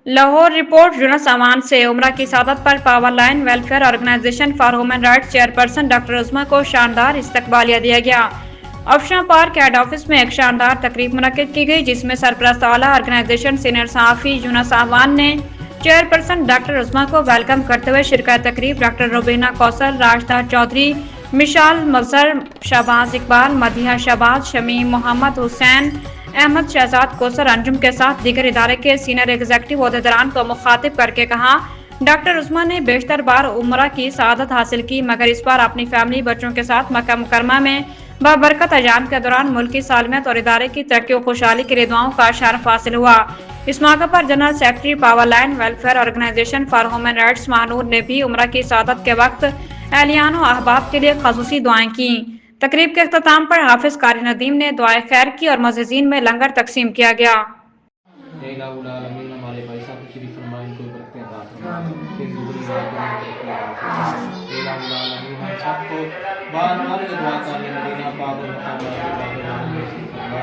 Lahore report Yunus अमान से। उमरा की सादत पर power line welfare organisation for human rights chairperson doctor Usma को शानदार इस्तकबालिया दिया गया। अफशा पार्क हेड ऑफिस में एक शानदार तकरीब मुनक्किद की गई, जिसमें सरपरस्त आला ऑर्गेनाइजेशन सीनियर सहाफ़ी यूनुस अमान ने चेयरपर्सन डॉक्टर उस्मा को वेलकम करते हुए शिरकत तकरीब डॉक्टर रुबीना कौसर, राशदा चौधरी, मिशाल मजहर, शहबाज इकबाल, मदिहा शहबाज, शमीम मोहम्मद, हुसैन अहमद, शहजाद कौसर अंजुम के साथ दीगर इदारे के सीनियर एग्जीक्यूटिव ओहदेदारान को मुखातिब करके कहा, डॉक्टर उस्मा ने बेशतर बार उम्रा की सआदत हासिल की, मगर इस बार अपनी फैमिली बच्चों के साथ मक्का मुकरमा में बाबरकत अजाम के दौरान मुल्की सालमियत और इदारे की तरक्की और खुशहाली के लिए दुआओं का शरफ हासिल हुआ। इस मौके पर general secretary Power line welfare organisation for human rights Mahanoor ने भी उम्रा की सआदत के वक्त एहलियान और अहबाब के लिए खसूसी दुआएं की। तकरीब के अख्ताम पर हाफिज कारी नदीम ने दुआए खैर की और मुअज़्ज़िज़ीन में लंगर तकसीम किया गया। हमारे भाई साहब की शरीफ फरमाइन को बरकतें अता फरमा, फिर दूसरी बात में तरक्की अता फरमा। हम सबको बार-बार दुआ करने मदीना पाक और मकाम के बारे में नसीब फरमा।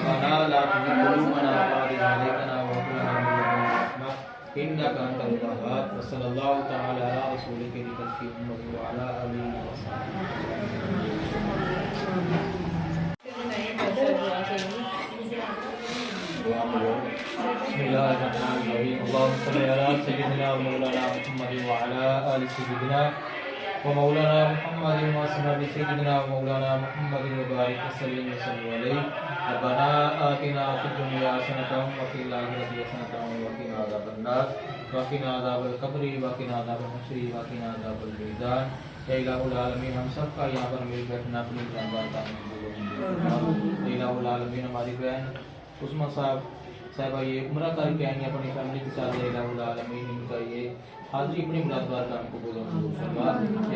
रब्बना ला तुज़िग़ क़ुलूबना बअद इज़ हदैतना व हब लना मिन लदुनका रहमा इन्नका अंतल वहाब। व सल्लल्लाहु तआला अला रसूलिल करीम व अला आलिहि व बिस्मिल्लाहिर्रहमानिर्रहीम। अल्लाहुम्मा सल्लि अला सय्यिदिना व मौलाना मुहम्मद व अला आलि सय्यिदिना व मौलाना मुहम्मद व असहाबि सय्यिदिना व मौलाना मुहम्मद व बारिक वसल्लिम व सल्लि अलैहि। रब्बना आतिना फिद दुनिया हसनतन व फिल आखिरति हसनतन व क़िना अज़ाबन नार व क़िना अज़ाबल क़ब्रि व क़िना अज़ाबल हश्रि व क़िना अज़ाबल मीज़ान। या इलाहुल आलमीन, हम सब का यहाँ पर मिल बैठना अपनी जानबार का मंजूर हो। इलाहुल आलमीन, हमारी बहन उस्मा साहबा ये उम्रा करके आएंगे अपनी फैमिली के साथ। इलाहुल आलमीन, इनका ये हाज़री अपनी मुरादबार का हमको कबूल मंजूर फरमा।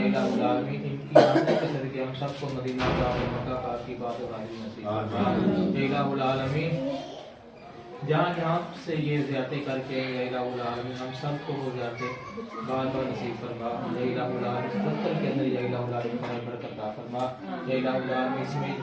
इलाहुल आलमीन, इनकी आमदनी के सदके हम सबको मदीना का और मक्का का की बात हाज़िर नसीब फरमा। इलाहुल आलमीन, जहाँ जहाँ से ये ज़ियारतें करके इलाहुल आलमीन हम सबको वो ज़ियारतें बार बार नसीब फरमा। इलाहुल आलमीन दफ्तर के अंदर इलाहुल आलमीन बरकत अता फरमा। इलाहुल आलमीन इसमें